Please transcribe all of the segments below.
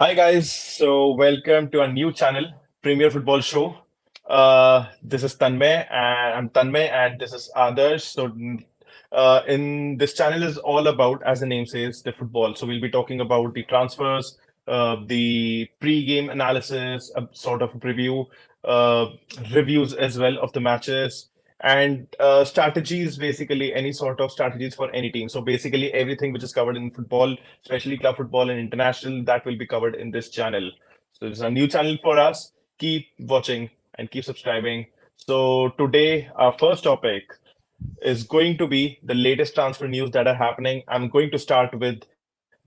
Hi guys, so welcome to our new channel, Premier Football Show. This is Tanmay, and this is Adarsh. In this channel is all about, as the name says, the football. So we'll be talking about the transfers, the pre-game analysis, a sort of a preview, uh, reviews as well of the matches, and strategies. Basically, any sort of strategies for any team. So basically, everything which is covered in football, especially club football and international, that will be covered in this channel. So it's a new channel for us. Keep watching and keep subscribing. So today, our first topic is going to be the latest transfer news that are happening. I'm going to start with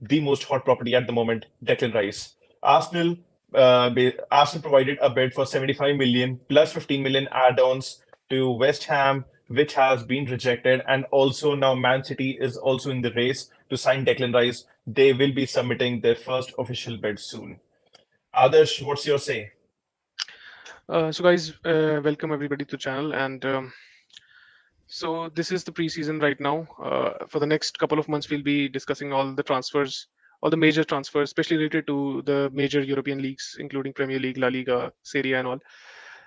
the most hot property at the moment, Declan Rice. Arsenal provided a bid for 75 million plus 15 million add-ons to West Ham, which has been rejected, and also now Man City is also in the race to sign Declan Rice. They will be submitting their first official bid soon. Adarsh, what's your say? So guys, welcome everybody to the channel. And so this is the preseason right now. For the next couple of months, we'll be discussing all the transfers, all the major transfers, especially related to the major European leagues, including Premier League, La Liga, Serie A, and all.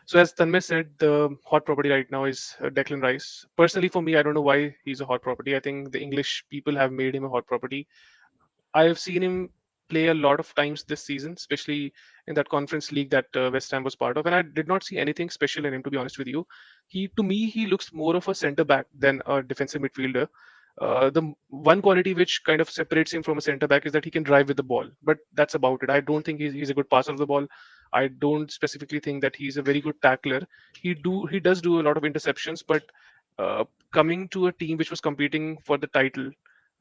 So as Tanmay said, the hot property right now is Declan Rice. Personally, for me, I don't know why he's a hot property. I think the English people have made him a hot property. I have seen him play a lot of times this season, especially in that conference league that West Ham was part of, and I did not see anything special in him, to be honest with you. To me, he looks more of a centre back than a defensive midfielder. One quality which kind of separates him from a centre back is that he can drive with the ball, but that's about it. I don't think he's a good passer of the ball. I don't specifically think that he's a very good tackler. He does do a lot of interceptions, but uh, coming to a team which was competing for the title,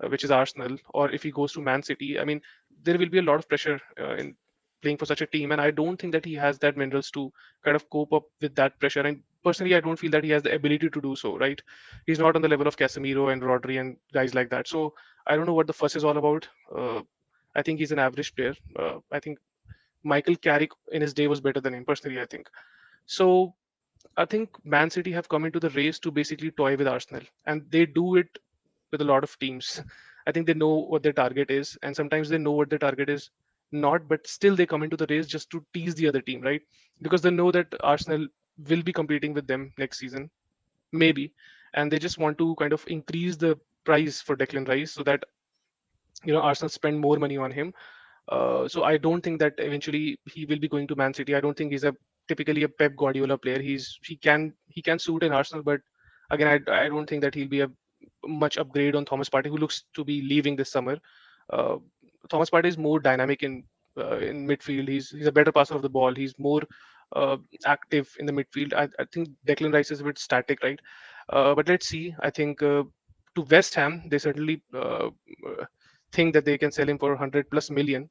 which is Arsenal, or if he goes to Man City, I mean, there will be a lot of pressure in playing for such a team, and I don't think that he has that minerals to kind of cope up with that pressure. And personally, I don't feel that he has the ability to do so. Right? He's not on the level of Casemiro and Rodri and guys like that. So I don't know what the fuss is all about. I think he's an average player. I think Michael Carrick in his day was better than him. Personally, I think. So I think Man City have come into the race to basically toy with Arsenal, and they do it with a lot of teams. I think they know what their target is, and sometimes they know what their target is not, but still they come into the race just to tease the other team, right? Because they know that Arsenal will be competing with them next season, maybe, and they just want to kind of increase the price for Declan Rice so that Arsenal spend more money on him. So I don't think that eventually he will be going to Man City. I don't think he's a typically a Pep Guardiola player. He can suit an Arsenal, but again, I don't think that he'll be a much upgrade on Thomas Partey, who looks to be leaving this summer. Uh, Thomas Partey is more dynamic in midfield. He's a better passer of the ball. He's more active in the midfield. I think Declan Rice is a bit static, right? But let's see. I think to West Ham, they certainly think that they can sell him for 100 plus million,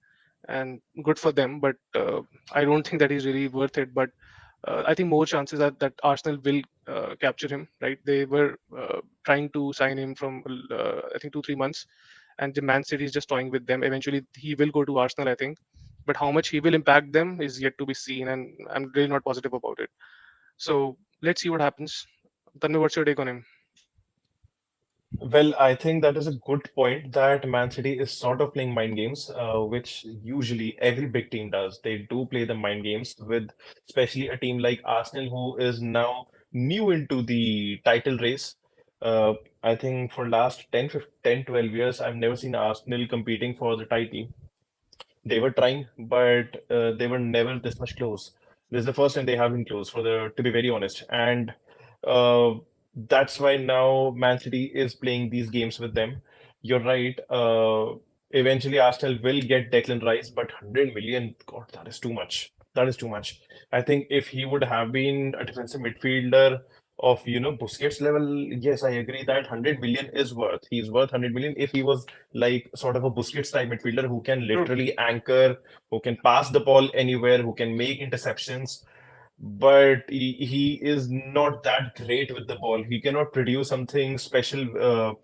and good for them. But I don't think that he's really worth it. But I think more chances are that Arsenal will capture him. Right? They were trying to sign him from I think 2 3 months, and the Man City is just toying with them. Eventually, he will go to Arsenal, I think. But how much he will impact them is yet to be seen, and I'm really not positive about it. So let's see what happens. Tanvi, what's your take on him? Well, I think that is a good point that Man City is sort of playing mind games, which usually every big team does. They do play the mind games with, especially a team like Arsenal, who is now new into the title race. Uh, I think for last 12 years, I've never seen Arsenal competing for the title. They were trying, but they were never this much close. This is the first time they have been close, to be very honest. And uh, that's why now Man City is playing these games with them. You're right. Eventually, Arsenal will get Declan Rice, but 100 million, God, that is too much. That is too much. I think if he would have been a defensive midfielder of, Busquets level, yes, I agree that 100 million is worth. He's worth 100 million if he was like sort of a Busquets type midfielder who can True. literally anchor, who can pass the ball anywhere, who can make interceptions. But he is not that great with the ball. He cannot produce something special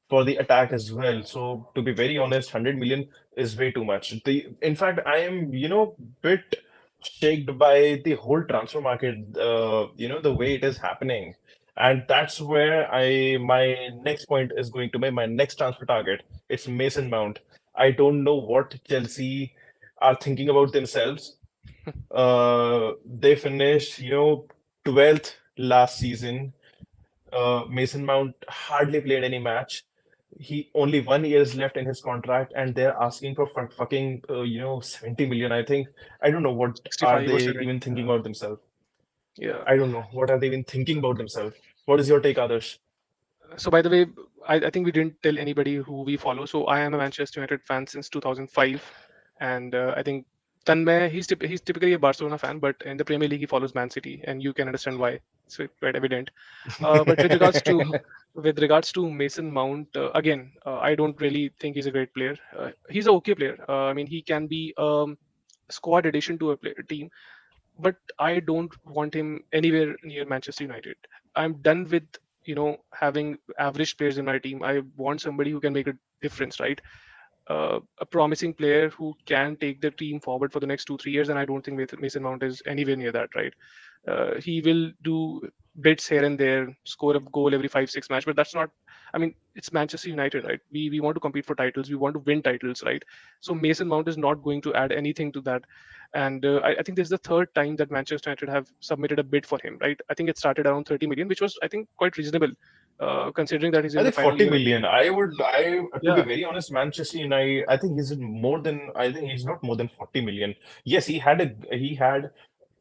for the attack as well. So to be very honest, 100 million is way too much. In fact, I am, bit shaked by the whole transfer market, the way it is happening. And that's where my next point is going to be my next transfer target. It's Mason Mount. I don't know what Chelsea are thinking about themselves. They finished, 12th last season. Mason Mount hardly played any match. He only 1 year is left in his contract, and they're asking for fucking 70 million. I think I don't know what are 65 or they 70. even thinking about themselves. Yeah. I don't know what are they even thinking about themselves. What is your take, Adarsh? So by the way, I think we didn't tell anybody who we follow. So I am a Manchester United fan since 2005, and I think Tanmay, he's typically a Barcelona fan, but in the Premier League he follows Man City, and you can understand why. It's quite evident. But with regards to Mason Mount, again, I don't really think he's a great player. He's an okay player. I mean, he can be squad addition to a team, but I don't want him anywhere near Manchester United. I'm done with having average players in my team. I want somebody who can make a difference, right? A promising player who can take the team forward for the next 2 3 years, and I don't think Mason Mount is anywhere near that, right? He will do bits here and there, score a goal every 5 6 match, but that's not. I mean, it's Manchester United, right? We want to compete for titles, we want to win titles, right? So Mason Mount is not going to add anything to that. And I think this is the third time that Manchester United have submitted a bid for him, right? I think it started around 30 million, which was I think quite reasonable, considering that he's I in the think final 40 year of his million. To be yeah. very honest, Manchester United, I think I think he's not more than 40 million. Yes, he had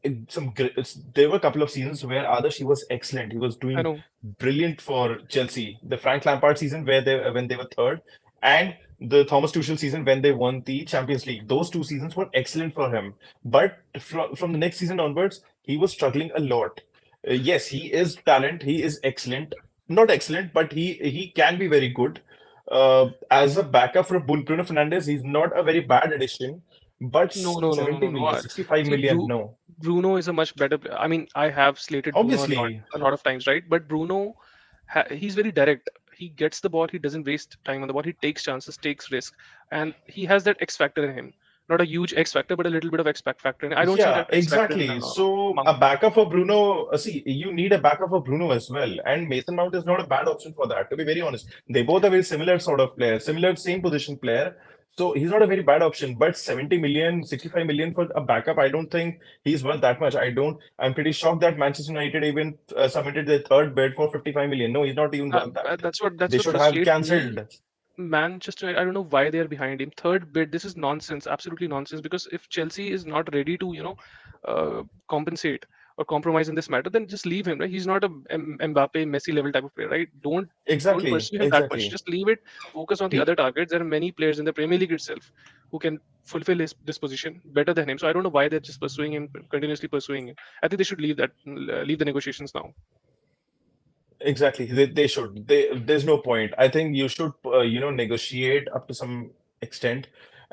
there were a couple of seasons where Adarsh he was excellent. He was I doing know. brilliant for Chelsea. The Frank Lampard season where they when they were third, and the Thomas Tuchel season when they won the Champions League. Those two seasons were excellent for him. But from the next season onwards, he was struggling a lot. Yes, he is talent. He is excellent. Not excellent, but he can be very good. As a backup for Bruno Fernandes, he's not a very bad addition. But No, no, no, no, 70 no, no. million, 65 See, million, no. Bruno is a much better. I mean, I have slated Bruno Obviously, a lot of times, right? But Bruno, he's very direct. He gets the ball. He doesn't waste time on the ball. He takes chances, takes risk, and he has that X factor in him. Not a huge X factor, but a little bit of X factor. And I don't see yeah, that X factor in exactly. So a Mount. backup for Bruno, see, you need a backup for Bruno as well. And Mason Mount is not a bad option for that, to be very honest. They both are very similar sort of player, similar same position player. So he's not a very bad option. But 70 million, 65 million for a backup, I don't think he's worth that much. I'm pretty shocked that Manchester United even submitted their third bid for 55 million. No, he's not even worth that. That's They what should have frustrates me. cancelled. Manchester United, I don't know why they are behind him. Third bid, this is nonsense, absolutely nonsense. Because if Chelsea is not ready to, compensate or compromise in this matter, then just leave him, right? He's not a Mbappe, Messi level type of player, right? Don't Exactly, pursue him that much. exactly. Just leave it. Focus on the He other targets. There are many players in the Premier League itself who can fulfill this position better than him. So I don't know why they're just pursuing him, continuously pursuing him. I think they should leave the negotiations now. Exactly. They should. There's no point. I think you should, negotiate up to some extent.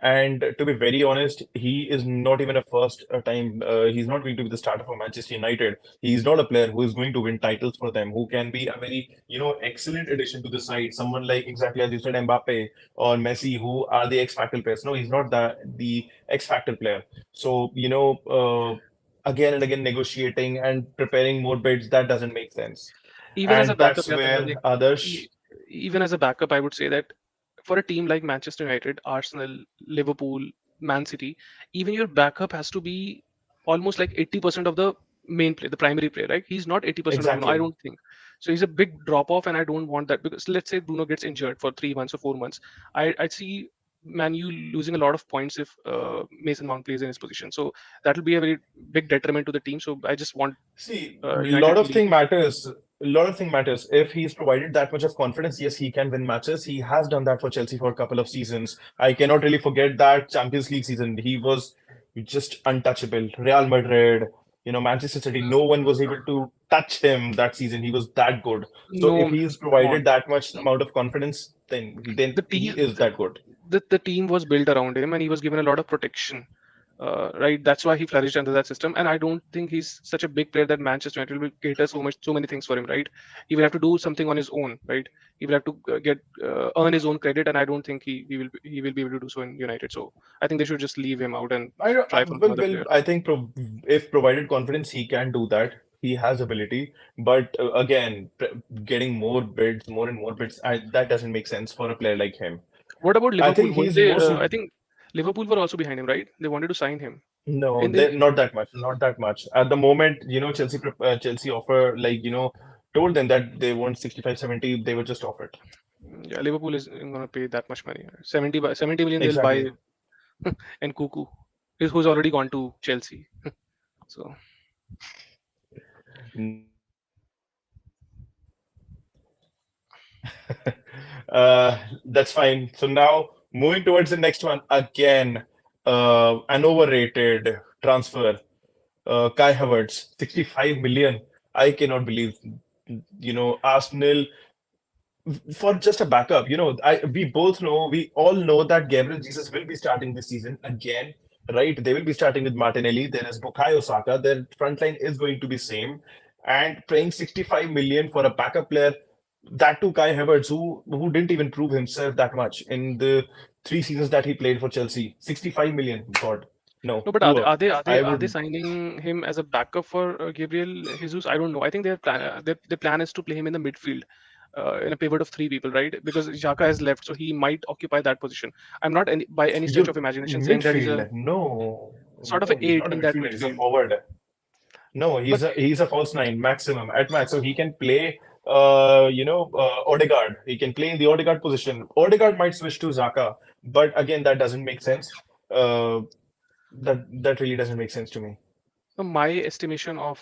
And to be very honest, he is not even a first time. He's not going to be the starter for Manchester United. He's not a player who is going to win titles for them, who can be a very, excellent addition to the side. Someone like, exactly as you said, Mbappe or Messi, who are the X Factor players. No, he's not the X Factor player. So, again and again negotiating and preparing more bids, that doesn't make sense. Even as a And backup, that's yeah, where like, others, e- even as a backup, I would say that for a team like Manchester United, Arsenal, Liverpool, Man City, even your backup has to be almost like 80% of the main play, the primary play, right? He's not 80% of Bruno, I exactly. don't think. So he's a big drop off, and I don't want that because let's say Bruno gets injured for 3 months or 4 months. I see Man U losing a lot of points if Mason Mount plays in his position. So that will be a very big detriment to the team. So I just want See, United to leave him. A lot of thing matters. If he's provided that much of confidence, yes, he can win matches. He has done that for Chelsea for a couple of seasons. I cannot really forget that Champions League season. He was just untouchable. Real Madrid, Manchester City, no one was able to touch him that season. He was that good. So if No, he's come on. provided that much amount of confidence, then The he team, is that good. the team was built around him, and he was given a lot of protection. Right, that's why he flourished under that system. And I don't think he's such a big player that Manchester United will cater so many things for him. Right, he will have to do something on his own. Right, he will have to earn his own credit, and I don't think he will be able to do so in United. So I think they should just leave him out and try for some other player. I think if provided confidence, he can do that. He has ability, but again, getting more bids, more and more bids, that doesn't make sense for a player like him. What about I Liverpool? think Won't he's they? more I suited. think. Liverpool were also behind him, right? They wanted to sign him. No, In they not that much, not that much. At the moment, Chelsea offer like told them that they want 65, 70. They were just offered. yeah, Liverpool is going to pay that much money. 70 million they'll buy Exactly. and Cuckoo, who's already gone to Chelsea. So That's fine. So now moving towards the next one again, an overrated transfer. Kai Havertz, 65 million. I cannot believe, Arsenal for just a backup. We both know, we all know that Gabriel Jesus will be starting this season again, right? They will be starting with Martinelli. There is Bukayo Saka. Their front line is going to be same, and paying 65 million for a backup player, that too Kai Havertz, who didn't even prove himself that much in the 3 seasons that he played for Chelsea. 65 million. God, no, no, but poor. I are they would. signing him as a backup for Gabriel Jesus? I don't know. I think their plan is to play him in the midfield. In a pivot of three people, right? Because Xhaka has left, so he might occupy that position. I'm not by any stretch Your of imagination saying that he's a midfield? No, sort of no, an he's eight not a in that midfielder. He's a midfield. forward. No, But he's a false nine maximum at max. So he can play Odegaard. He can play in the Odegaard position. Odegaard might switch to Zaka, but again that doesn't make sense. Uh, that really doesn't make sense to me. my estimation of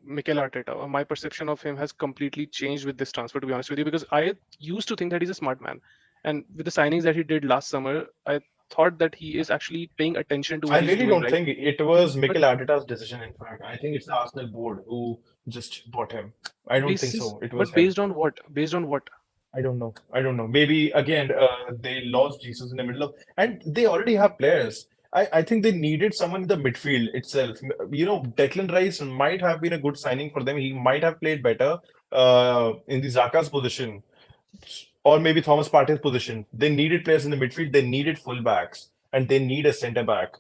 Mikel Arteta, or my perception of him has completely changed with this transfer, to be honest with you, because I used to think that he's a smart man. And with the signings that he did last summer, I thought that he is actually paying attention to I what he's really doing, don't right? think it was But Mikel Arteta's decision. In fact, I think it's the Arsenal board who just bought him. I don't think basis, so. It was but him. based on what? Based on what? I don't know. I don't know. Maybe again, they lost Jesus in the middle of, and they already have players. I think they needed someone in the midfield itself. Declan Rice might have been a good signing for them. He might have played better in the Zaka's position, or maybe Thomas Partey's position. They needed players in the midfield. They needed fullbacks, and they need a centre back.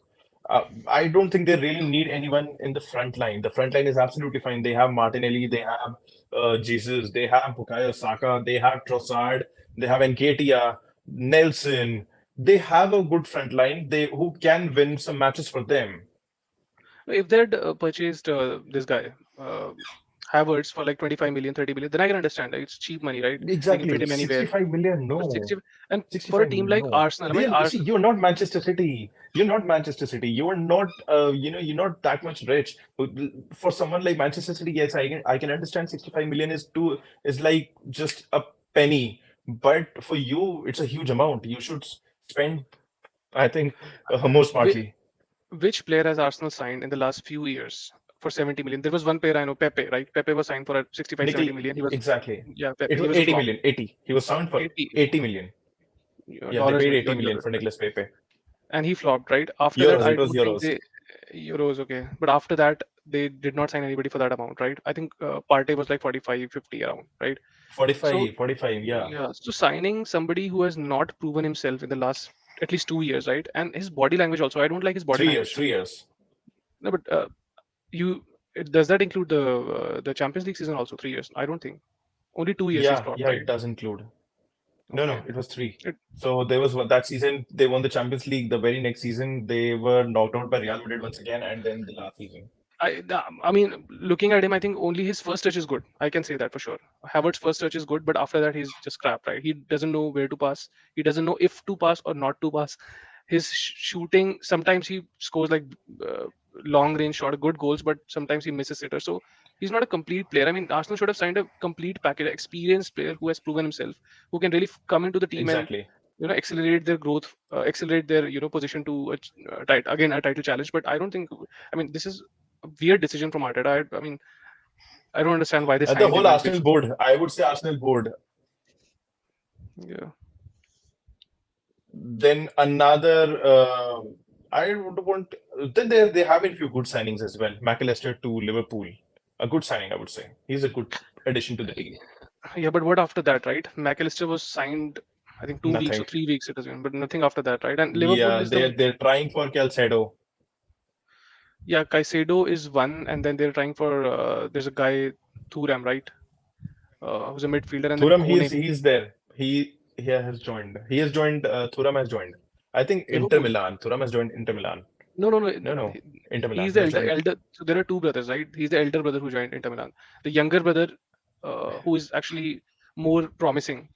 I don't think they really need anyone in the front line. The front line is absolutely fine. They have Martinelli, they have Jesus, they have Bukayo Saka, they have Trossard, they have Nketiah, Nelson. They have a good front line. They who can win some matches for them. If they had purchased this guy, Havertz, for like 25 million, 30 million, then I can understand. Like, it's cheap money, right? They can fit Exactly. him anywhere. 65 million, But no. 60, and for a 65 team like no. Arsenal, I mean, See, you're not Manchester City. You're not Manchester City. You're not you're not that much rich. For someone like Manchester City, yes, I can understand 65 million is like just a penny. But for you, it's a huge amount. You should spend, I think, more whi- smartly. which player has Arsenal signed in the last few years for 70 million? There was one player I know, Pepe, right? Pepe was signed for a 65, Nickel, 70 million. He was, exactly. yeah, It Pepe. He was was a 80 flop. million, 80. He was signed for 80 80 million. Yeah, they dollars, paid maybe, 80 or million euros. for Nicolas Pepe. And he flopped, right? After that, Euros, I it was don't think Euros. they euros, okay. But after that, they did not sign anybody for that amount, right? I think Partey was like 45, 50 around, right? So 45, 45, yeah. yeah, so signing somebody who has not proven himself in the last at least 2 years, right? And his body language also, I don't like his body 3 years, language. 3 years. No, but does that include the Champions League season also? 3 years? I don't think. Only 2 years he's Yeah, flopped, yeah, right? it does include. No, Okay. no, it was three. It, So there was that season they won the Champions League. The very next season they were knocked out by Real Madrid once again, and then the last season. I mean, looking at him, I think only his first touch is good. I can say that for sure. Havertz's first touch is good, but after that, he's just crap, right? He doesn't know where to pass. He doesn't know if to pass or not to pass. His shooting, sometimes he scores like uh, long range shot, good goals, but sometimes he misses it. So he's not a complete player. I mean, Arsenal should have signed a complete package, experienced player who has proven himself, who can really come into the team and Exactly. accelerate their growth, accelerate their position to again a title challenge. But I don't think. I mean, this is a weird decision from Arteta. I mean, I don't understand why they The signed whole him. And Arsenal board, I would say Arsenal board. yeah, Then another, I would want. Then they have a few good signings as well. McAllister to Liverpool, a good signing, I would say. He's a good addition to the team. yeah. But what after that, right? McAllister was signed, I think 2 weeks or Nothing. 3 weeks it has been, but nothing after that, right? And Liverpool Yeah, is they're trying for Calcedo. yeah, Caicedo is one, and then they're trying for there's a guy Thuram, right? Who's a midfielder, and then Thuram, Kone. he's there. He has joined. He has joined. Thuram has joined. I think Inter Liverpool. Milan. Thuram has joined Inter Milan. No, no, no. No, no, Inter Milan. He's He the has elder. joined. Elder. So there are two brothers, right? He's the elder brother who joined Inter Milan. The younger brother, who is actually more promising,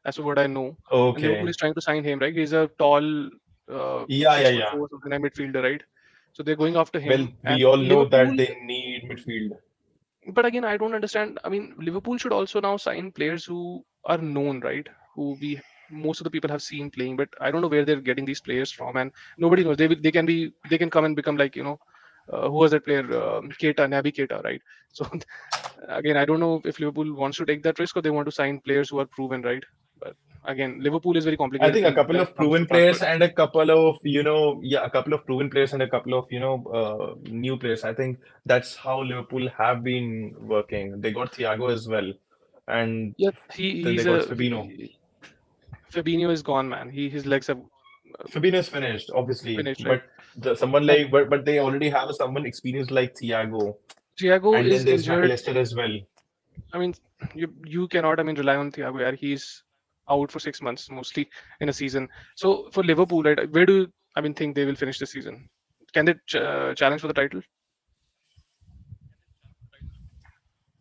as to what I know. And Liverpool Okay. is trying to sign him, right? He's a tall, Yeah, yeah, six foot yeah. four, something like midfielder, right? So they're going after Well, him. we And all know that Liverpool, they need midfield. but again, I don't understand. I mean, Liverpool should also now sign players who are known, right? Who we most of the people have seen playing, but I don't know where they're getting these players from, and nobody knows. They can be, they can come and become like, who was that player? Keita, Naby Keita, right? So again, I don't know if Liverpool wants to take that risk or they want to sign players who are proven, right? But again, Liverpool is very I complicated think a team couple when it of comes to proven players transfers. and a couple of, yeah, a couple of proven players and a couple of, new players. I think that's how Liverpool have been working. They got Thiago as well, and Yeah, then they got Fabinho. Fabinho is gone, man. His legs have Fabinho is finished, obviously, finished, right? but someone And like, but they already have someone experienced like Thiago, Thiago and then is there's injured. McAllister as well. I mean, you cannot, I mean, rely on Thiago. Yeah, he's out for 6 months mostly in a season. So for Liverpool, right, where do you, I mean, think they will finish the season? Can they challenge for the title?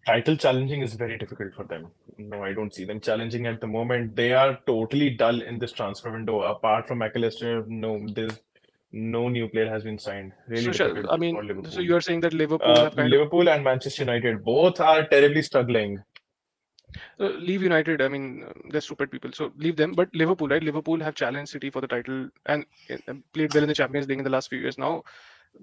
Title challenging is very difficult for them. No, I don't see them challenging at the moment. They are totally dull in this transfer window. Apart from McAllister, no, there's no new player has been signed. Really So difficult I for mean, so Liverpool. you are saying that Liverpool have kind of Liverpool and Manchester United both are terribly struggling. leave United. I mean, they're stupid people. So leave them. But Liverpool, right? Liverpool have challenged City for the title and played well in the Champions League in the last few years. Now,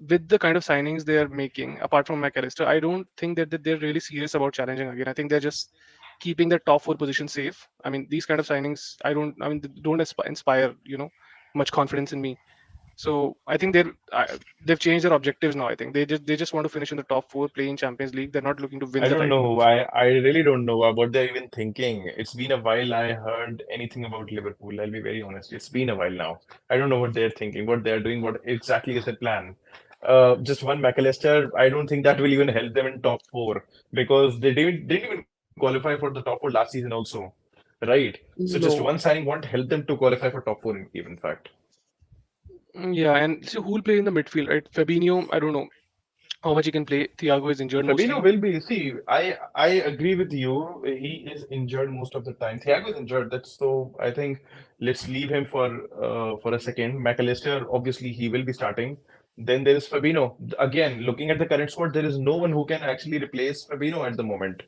with the kind of signings they are making, apart from McAllister, I don't think that they're really serious about challenging again. I think they're just keeping the top four position safe. I mean, these kind of signings, I don't. I mean, they don't inspire much confidence in me. So I think they've changed their objectives now. I think they just want to finish in the top four, play in Champions League. They're not looking to win I the don't title. know. I really don't know what they're even thinking. It's been a while I heard anything about Liverpool. I'll be very honest. It's been a while now. I don't know what they're thinking, what they're doing, what exactly is the plan. Just one McAllister, I don't think that will even help them in top four because they didn't even qualify for the top four last season also, right? So just one No. signing won't help them to qualify for top four in fact. Yeah, and so who will play in the midfield, right? Fabinho, I don't know how much he can play. Thiago is injured Fabinho mostly. will be. See, I agree with you. He is injured most of the time. Thiago is injured. That's so. I think let's leave him for a second. McAllister, obviously, he will be starting. Then there is Fabinho. Again, looking at the current squad, there is no one who can actually replace Fabinho at the moment.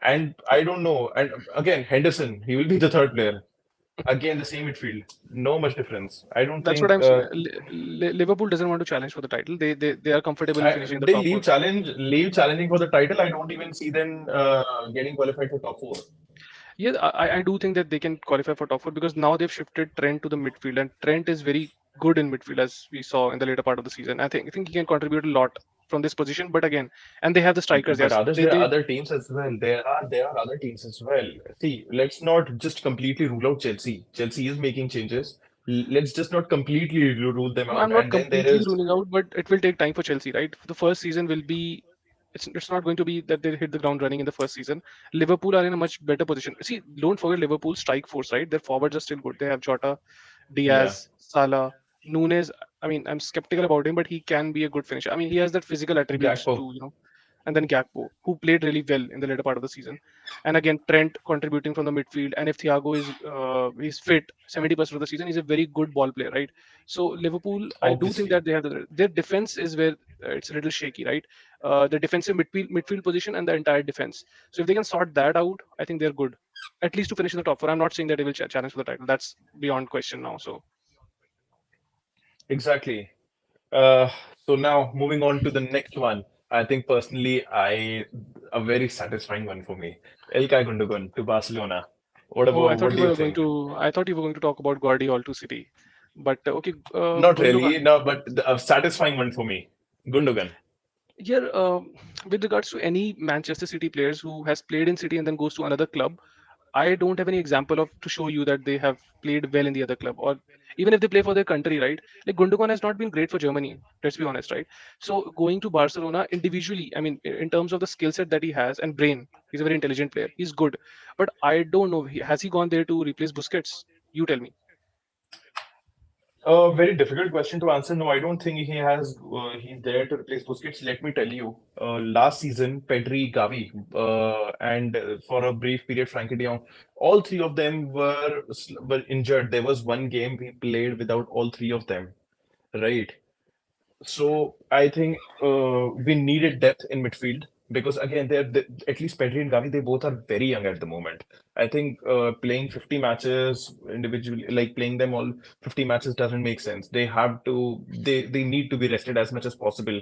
And I don't know. And again, Henderson, he will be the third player. Again, the same midfield. No much difference. I don't That's what think. I'm saying. Liverpool doesn't want to challenge for the title. They are comfortable finishing the They top four. leave challenging for the title. I don't even see them getting qualified for top four. Yeah, I do think that they can qualify for top four because now they've shifted Trent to the midfield, and Trent is very good in midfield as we saw in the later part of the season. I think he can contribute a lot from this position. But again, and they have the strikers. But Yes, others, they there are they other teams as well. There are other teams as well. See, let's not just completely rule out Chelsea. Chelsea is making changes. Let's just not completely rule them No, I'm out. not And then there completely is ruling out, but it will take time for Chelsea, right? The first season will be, it's not going to be that they hit the ground running in the first season. Liverpool are in a much better position. See, don't forget Liverpool's strike force, right? Their forwards are still good. They have Jota, yeah, Diaz, Salah, Nunes. I mean, I'm skeptical about him, but he can be a good finisher. I mean, he has that physical attributes Gakpo. to, and then Gakpo, who played really well in the later part of the season. And again, Trent contributing from the midfield. And if Thiago is fit 70% of the season, he's a very good ball player, right? So Liverpool, I do think Obviously, that they have their defense is where it's a little shaky, right? The defensive midfield position and the entire defense. So if they can sort that out, I think they're good, at least to finish in the top four. I'm not saying that they will challenge for the title. That's beyond question now. So exactly. Uh, so now moving on to the next one. I think personally, I a very satisfying one for me. Ilkay Gundogan to Barcelona. What oh, I about? thought What you do you were going think? to. I thought you were going to talk about Gvardiol to City, but okay, Not Gundogan. really, no, but a satisfying one for me. Gundogan. Yeah, with regards to any Manchester City players who has played in City and then goes to another club, I don't have any example of to show you that they have played well in the other club, or even if they play for their country, right? Like Gundogan has not been great for Germany. Let's be honest, right? So going to Barcelona individually, I mean, in terms of the skill set that he has and brain, he's a very intelligent player. He's good, but I don't know. Has he gone there to replace Busquets? You tell me. A very difficult question to answer. No, I don't think he's there to replace Busquets. Let me tell you, last season, Pedri, Gavi, and for a brief period, Frankie de Jong, all three of them were injured. There was one game we played without all three of them, right? So I think we needed depth in midfield because again, at least Pedri and Gavi, they both are very young at the moment. I think playing 50 matches individually, like playing them all 50 matches doesn't make sense. They need to be rested as much as possible.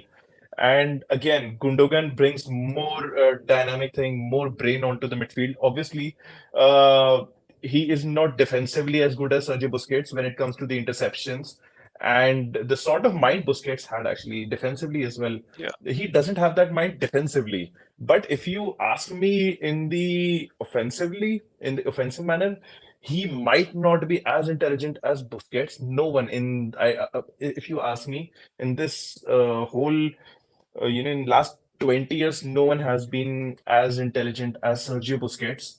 And again, Gundogan brings more dynamic thing, more brain onto the midfield. Obviously, uh, he is not defensively as good as Sergio Busquets when it comes to the interceptions and the sort of mind Busquets had actually defensively as well. Yeah, He doesn't have that mind defensively. But if you ask me in the offensive manner, he might not be as intelligent as Busquets. No one if you ask me, in this whole in last 20 years, no one has been as intelligent as Sergio Busquets.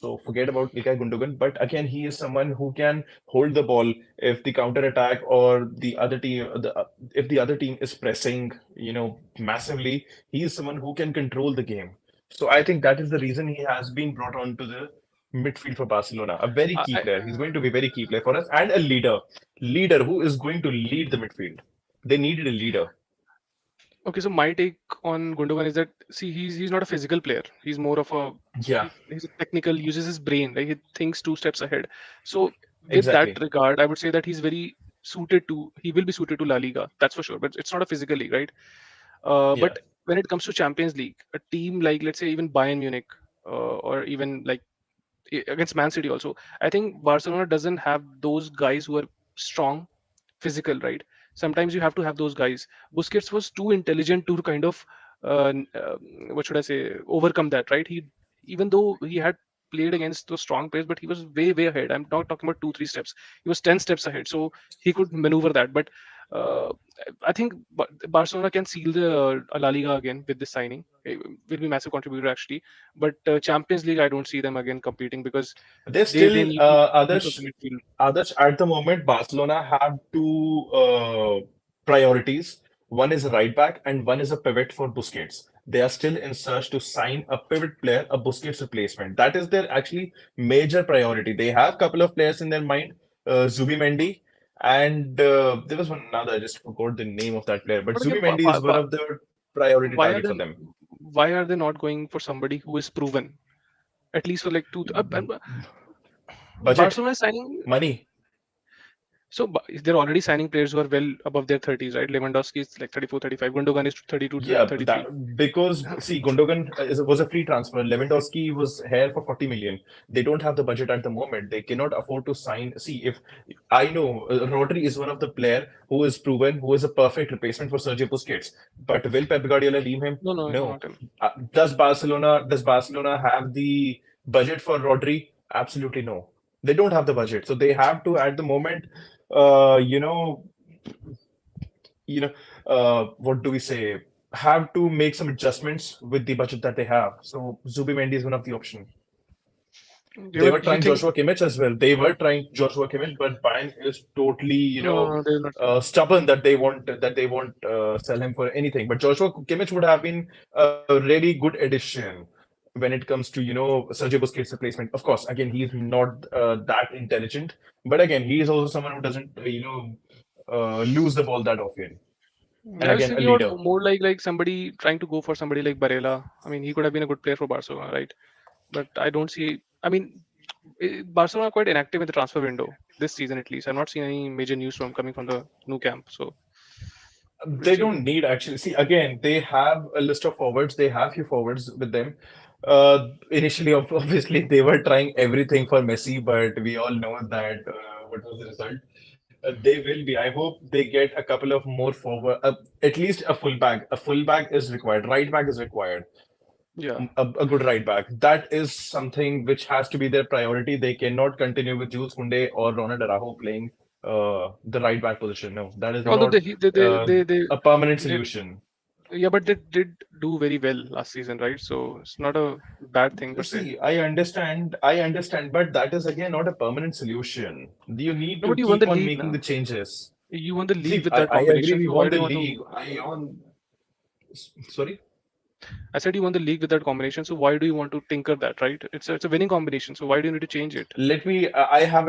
So forget about Ilkay Gundogan. But again, he is someone who can hold the ball if the counter attack or if the other team is pressing, massively. He is someone who can control the game. So I think that is the reason he has been brought on to the midfield for Barcelona. A very key I, player. He's going to be a very key player for us and a leader who is going to lead the midfield. They needed a leader. okay, so my take on Gundogan is that, see, he's not a physical player. He's more of a Yeah. he's a technical, uses his brain, right? He thinks two steps ahead. So in that Exactly. regard, I would say that he will be suited to La Liga, that's for sure. But it's not a physical league, right? Yeah. But when it comes to Champions League, a team like, let's say, even Bayern Munich, or even like against Man City also, I think Barcelona doesn't have those guys who are strong, physical, right? Sometimes you have to have those guys. Busquets was too intelligent to kind of what should I say, overcome that, right? He, even though he had played against those strong players, but he was way ahead. I'm not talking about 2 3 steps. He was 10 steps ahead, so he could maneuver that. But uh, I think Barcelona can seal the La Liga again with this signing. It will be massive contributor actually. But Champions League, I don't see them again competing because There's they still need to beef up the others. midfield. Others at the moment, Barcelona have two priorities. One is a right back and one is a pivot for Busquets. They are still in search to sign a pivot player, a Busquets replacement. That is their actually major priority. They have a couple of players in their mind, Zubimendi, and there was one another. I just forgot the name of that player. But But again, Zubimendi is one of the priority why are target they for them. why are they not going for somebody who is proven, at least for like two? Budget, Barcelona is signing, money. so they're already signing players who are well above their 30s, right? Lewandowski is like 34, 35. Gundogan is 32, Yeah, 33. that because see, Gundogan was a free transfer. Lewandowski was here for 40 million. They don't have the budget at the moment. They cannot afford to sign. See, if I know Rodri is one of the player who is proven, who is a perfect replacement for Sergio Busquets. But will Pep Guardiola leave him? No, no, No. not him. Does Barcelona have the budget for Rodri? Absolutely no. They don't have the budget, so they have to at the moment. Uh, you know, what do we say? Have to make some adjustments with the budget that they have. So Zubimendi is one of the option. They were You trying think? Joshua Kimmich as well. They were trying Joshua Kimmich, but Bayern is totally, No, no, no, they're not. stubborn that they won't sell him for anything. But Joshua Kimmich would have been a really good addition when it comes to, Sergio Busquets replacement. Of course, again, he's not that intelligent, but again, he is also someone who doesn't, lose the ball that often. And I was again, a thinking about leader. more like somebody trying to go for somebody like Barella. I mean, he could have been a good player for Barcelona, right? But I don't see. I mean, Barcelona are quite inactive in the transfer window this season, at least. I've not seen any major news from coming from the new camp, so we'll They see. don't need actually. See, again, they have a list of forwards. They have few forwards with them. Initially, obviously, they were trying everything for Messi, but we all know that what was the result? They will be. I hope they get a couple of more forward, at least a fullback. A fullback is required. Right back is required. Yeah. A good right back. That is something which has to be their priority. They cannot continue with Jules Koundé or Ronald Araujo playing the right back position. No, that is Although not they a permanent they solution. Yeah, but they did do very well last season, right? So it's not a bad thing per se. See, I understand, but that is again not a permanent solution. You need No, to but you won keep the on league making the now. changes. You won the league See, with that I agree combination. we So why won do the you want to? league. Sorry? I said you won the league with that combination. So why do you want to tinker that, right? It's a winning combination. So why do you need to change it? Let me. I have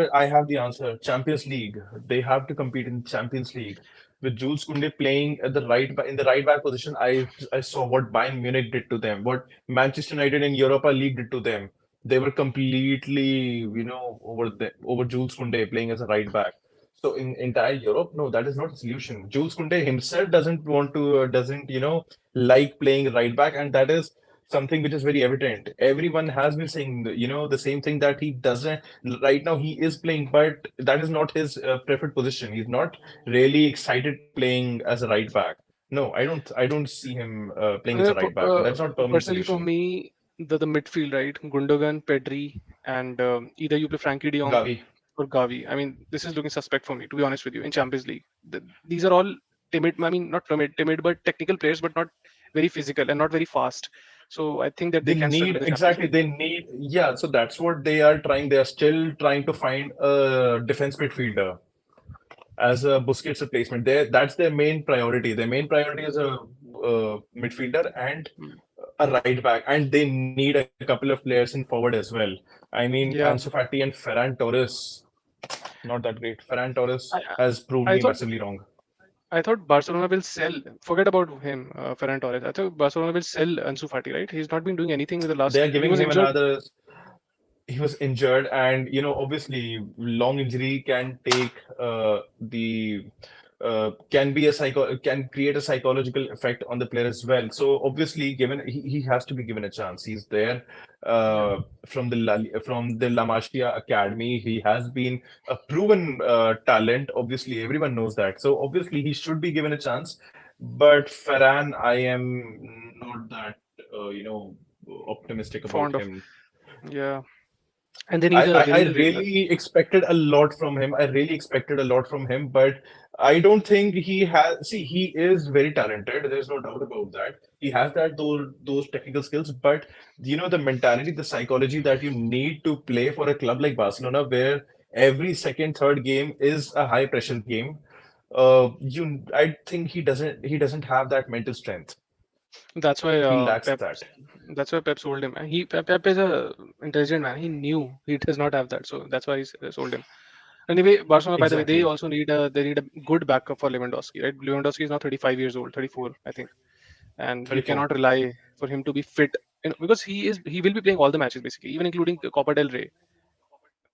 the answer. Champions League. They have to compete in Champions League. With Jules Koundé playing at the in the right back position, I saw what Bayern Munich did to them, what Manchester United in Europa League did to them. They were completely, over Jules Koundé playing as a right back. So in entire Europe, no, that is not a solution. Jules Koundé himself doesn't like playing right back, and that is something which is very evident. Everyone has been saying, the same thing that he doesn't. Right now, he is playing, but that is not his preferred position. He's not really excited playing as a right back. No, I don't see him playing as a right back. That's not permanent Personally, for solution. me, the midfield, right? Gundogan, Pedri, and either you play Frankie De Jong Gavi. or Gavi. I mean, this is looking suspect for me, to be honest with you, in Champions League. These are all timid. I mean, not timid, but technical players, but not very physical and not very fast. So I think that They they can struggle need in the Champions exactly. League. They need yeah. So that's what they are trying. They are still trying to find a defense midfielder as a Busquets replacement. That's their main priority. Their main priority is a midfielder and Mm. a right back, and they need a couple of players in forward as well. I mean, Ansu Yeah, Fati and Ferran Torres, not that great. Ferran Torres I has proved I me thought massively wrong. I thought Barcelona will sell. Forget about him, Ferran Torres. I thought Barcelona will sell Ansu Fati, right? He's not been doing anything with the They last. are He giving was him injured. another. He was injured, and obviously long injury can take the can be a can create a psychological effect on the player as well. So obviously given he has to be given a chance. He's there Yeah. from the La Masia academy. He has been a proven talent. Obviously everyone knows that, so obviously he should be given a chance. But Ferran, I am not that optimistic about Fond of. him. Yeah, and they I need a winger. really expected a lot from him. I really expected a lot from him, but I don't think he has. See, he is very talented. There's no doubt about that. He has those technical skills, but the mentality, the psychology that you need to play for a club like Barcelona, where every second, third game is a high pressure game. I think he doesn't have that mental strength. That's why He lacks Pep. that. That's why Pep sold him. And Pep is a intelligent man. He knew he does not have that, so that's why sold him. Anyway, Barcelona, by the way, they Exactly. also need a good backup for Lewandowski, right? Lewandowski is now 35 years old, 34, I think, and you 34. cannot rely for him to be fit because he will be playing all the matches basically, even including the Copa del Rey,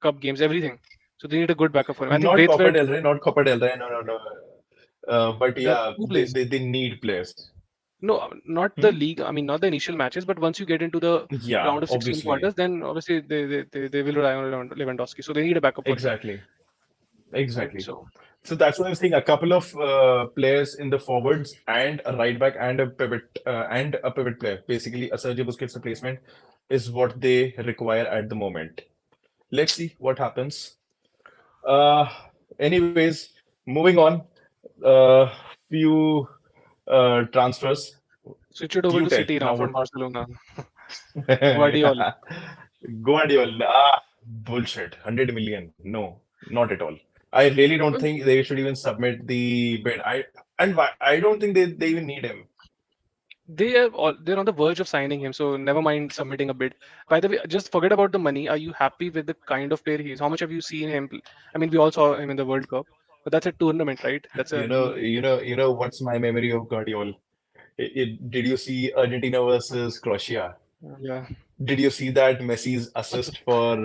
Cup games, everything. So they need a good backup for him. I think Not Copa Braithwaite, del Rey, not Copa del Rey. No, no, no. But the yeah, who plays? they need players. No, not the Hmm? league. I mean, not the initial matches, but once you get into the Yeah, round of 16 obviously. quarters, then obviously they will rely on Lewandowski. So they need a backup for him, Exactly. right? Exactly. So So that's why I'm saying a couple of players in the forwards and a right back and a pivot player, basically a Sergio Busquets replacement, is what they require at the moment. Let's see what happens. Uh, Anyways, moving on. Few transfers. switch it over You to tell City now now from what. Barcelona. Guardiol. Gvardiol, bullshit. 100 million. No, not at all. I really don't Well, think they should even submit the bid. I don't think they even need him. they're on the verge of signing him, so never mind submitting a bid. By the way, just forget about the money. Are you happy with the kind of player he is? How much have you seen him? I mean, we all saw him in the World Cup, but that's a tournament, right? That's a What's my memory of Gvardiol? Did you see Argentina versus Croatia? yeah. Did you see that Messi's assist for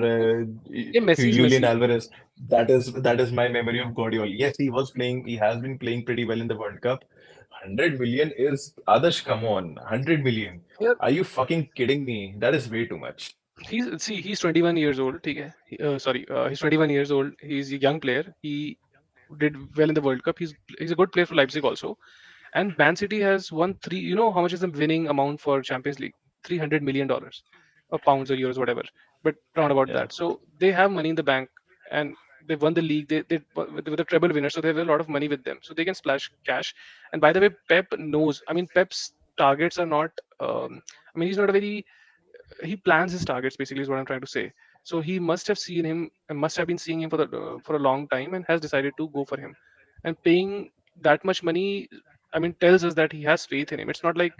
Yeah, Messi is Julian Messi. Alvarez? That is my memory of Gvardiol. Yes, he was playing. He has been playing pretty well in the World Cup. 100 million is Adarsh. Come on, 100 million. Yeah, Are you fucking kidding me? That is way too much. he's 21 years old. ठीक है? Sorry, he's 21 years old. He's a young player. He did well in the World Cup. He's a good player for Leipzig also. And Man City has won three. You know how much is the winning amount for Champions League? $300 million, or pounds or euros, whatever. But round about Yeah. that. So they have money in the bank, and they won the league. They with the treble winner, so they have a lot of money with them. So they can splash cash. And by the way, Pep knows. I mean, Pep's targets are not. I mean, he's not a very he plans his targets basically is what I'm trying to say. So he must have seen him and must have been seeing him for a long time and has decided to go for him. And paying that much money, I mean, tells us that he has faith in him. It's not like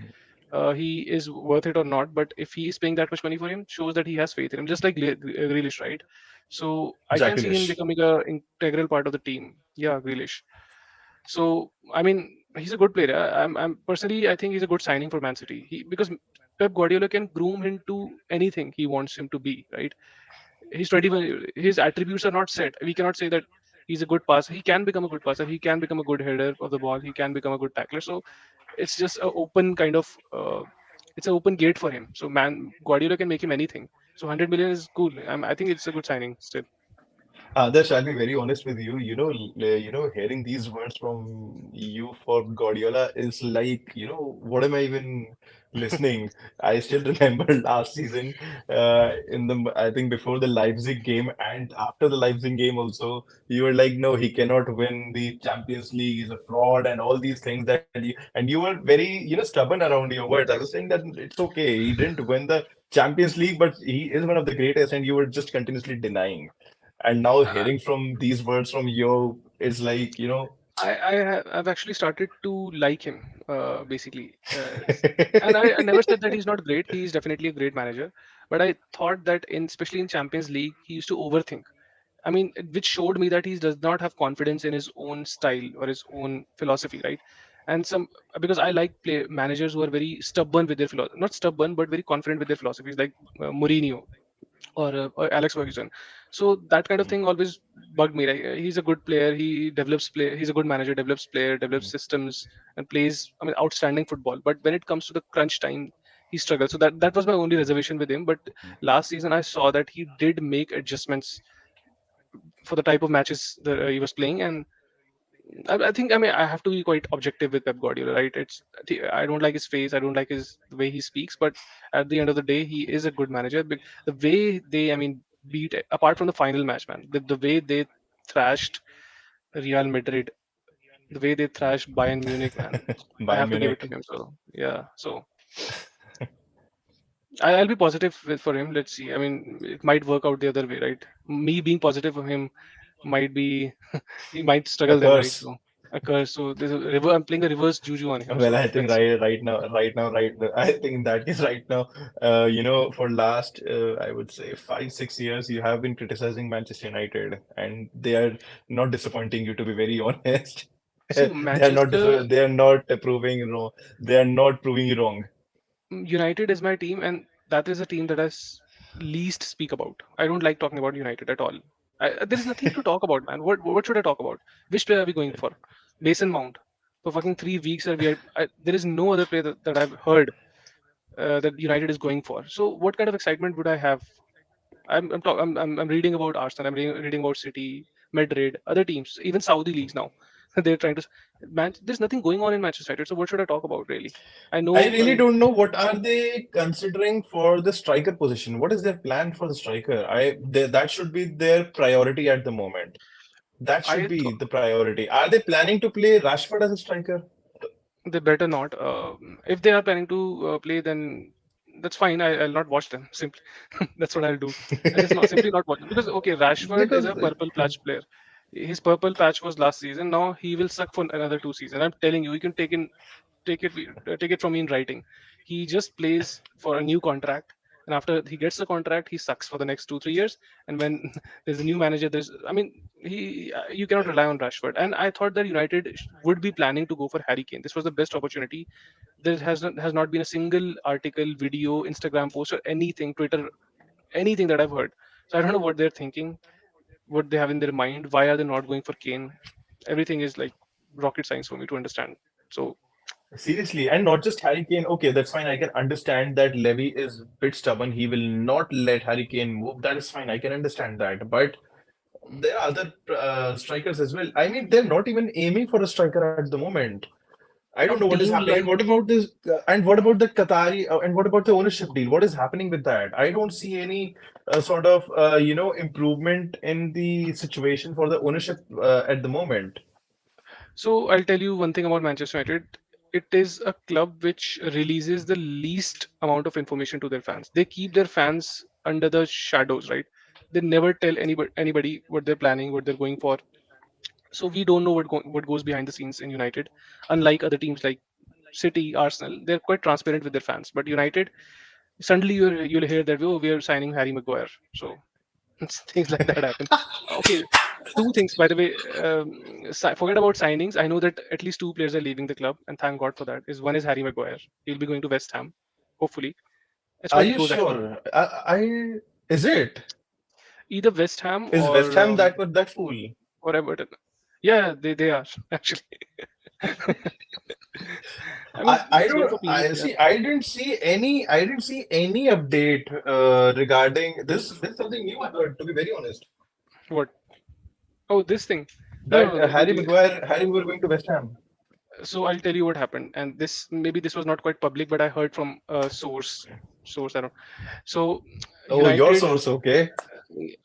he is worth it or not, but if he is paying that much money for him, shows that he has faith in him, just like Grealish, right? So I can see him Jackalish. becoming a integral part of the team. Yeah, Grealish. So I mean, he's a good player. I'm personally, I think he's a good signing for Man City. Because Pep Guardiola can groom him to anything he wants him to be. Right? He's 21. His attributes are not set. We cannot say that he's a good passer. He can become a good passer. He can become a good header of the ball. He can become a good tackler. So it's just a open kind of. It's an open gate for him. So man, Guardiola can make him anything. So 100 million is cool. I think it's a good signing still. Adarsh, I'll be very honest with you. Hearing these words from you for Guardiola is like, what am I even listening? I still remember last season, I think before the Leipzig game and after the Leipzig game also, you were like, no, he cannot win the Champions League. He's a fraud and all these things and you were very, stubborn around your words. I was saying that it's okay. He didn't win the Champions League, but he is one of the greatest, and you were just continuously denying. And now hearing from these words from you is like, I've actually started to like him, basically. And I never said that he's not great. He's definitely a great manager. But I thought that especially in Champions League, he used to overthink. I mean, which showed me that he does not have confidence in his own style or his own philosophy, right? And because I like play managers who are very stubborn with their philosophy, not stubborn, but very confident with their philosophies, like Mourinho or Alex Ferguson. So that kind of thing always bugged me. Right? He's a good player. He develops play. He's a good manager. Develops player. Develops systems and plays. I mean, outstanding football. But when it comes to the crunch time, he struggles. So that was my only reservation with him. But last season, I saw that he did make adjustments for the type of matches that he was playing, and I think I mean I have to be quite objective with Pep Guardiola, right? I don't like his face, I don't like his the way he speaks, but at the end of the day, he is a good manager. The way they, I mean, beat apart from the final match, man, the way they thrashed Real Madrid, the way they thrashed Bayern Munich, man, I Bayern have to give it to Munich. him. So yeah, so I'll be positive for him. Let's see. I mean, it might work out the other way, right? Me being positive for him might be he might A struggle then, right? curse. So a curse. So there's a I'm playing a reverse juju on him. Well, So I think let's see. I think in that case, right now, for last, I would say 5, 6 years, you have been criticizing Manchester United, and they are not disappointing you, to be very honest. See, Manchester They are not proving wrong. They are not proving you wrong. United is my team, and that is a team that I least speak about. I don't like talking about United at all. There is nothing to talk about, man. What should I talk about? Which player are we going for? Mason Mount. For fucking 3 weeks, and there is no other player that I've heard that United is going for. So what kind of excitement would I have? I'm reading about Arsenal. I'm reading about City, Madrid, other teams, even Saudi leagues now. They're trying to man. There's nothing going on in Manchester United. So what should I talk about really? I I know. I really mean, don't know what are they considering for the striker position. What is their plan for the striker? That should be their priority at the moment. That should I be thought the priority. Are they planning to play Rashford as a striker? they better not. If they are planning to play, then that's fine. I'll not watch them. Simply, that's what I'll do. I'll just not simply not watch them because okay, Rashford is Because a purple patch player. His purple patch was last season. Now he will suck for another 2 seasons. I'm telling you, you can take it from me in writing. He just plays for a new contract, and after he gets the contract, he sucks for the next 2 3 years. And when there's a new manager, I mean, you cannot rely on Rashford. And I thought that United would be planning to go for Harry Kane. This was the best opportunity. There has not been a single article, video, Instagram post, or anything, Twitter, anything that I've heard. So I don't know what they're thinking, what they have in their mind. Why are they not going for Kane? Everything is like rocket science for me to understand. So seriously, and not just Harry Kane. Okay, that's fine. I can understand that Levy is a bit stubborn. He will not let Harry Kane move. That is fine. I can understand that. But there are other strikers as well. I mean, they're not even aiming for a striker at the moment. I don't know a what is team happening. And like what about this? And what about the Qatari? And what about the ownership deal? What is happening with that? I don't see any sort of improvement in the situation for the ownership at the moment. So I'll tell you one thing about Manchester United. it is a club which releases the least amount of information to their fans. They keep their fans under the shadows, right? They never tell anybody what they're planning, what they're going for. So we don't know what goes behind the scenes in United. Unlike other teams like City, Arsenal, they're quite transparent with their fans. But United, suddenly you'll hear that, oh, we are signing Harry Maguire. So things like that happen. Okay, two things by the way. Forget about signings. I know that at least two players are leaving the club, and thank God for that. Is one is Harry Maguire. He'll be going to West Ham, hopefully. That's Are quite you close actually. sure? Is it? Either West Ham Is West or Ham that fool? Everton. Yeah, they are actually. I I mean, I same don't for I PSG. Yeah. see. I didn't see any update regarding this. This is something new I heard. To be very honest, What? Oh, this thing. No, that no, no. Harry Maguire going to West Ham. So I'll tell you what happened, and this maybe this was not quite public, but I heard from a source. I don't. So Oh, your United, source, okay.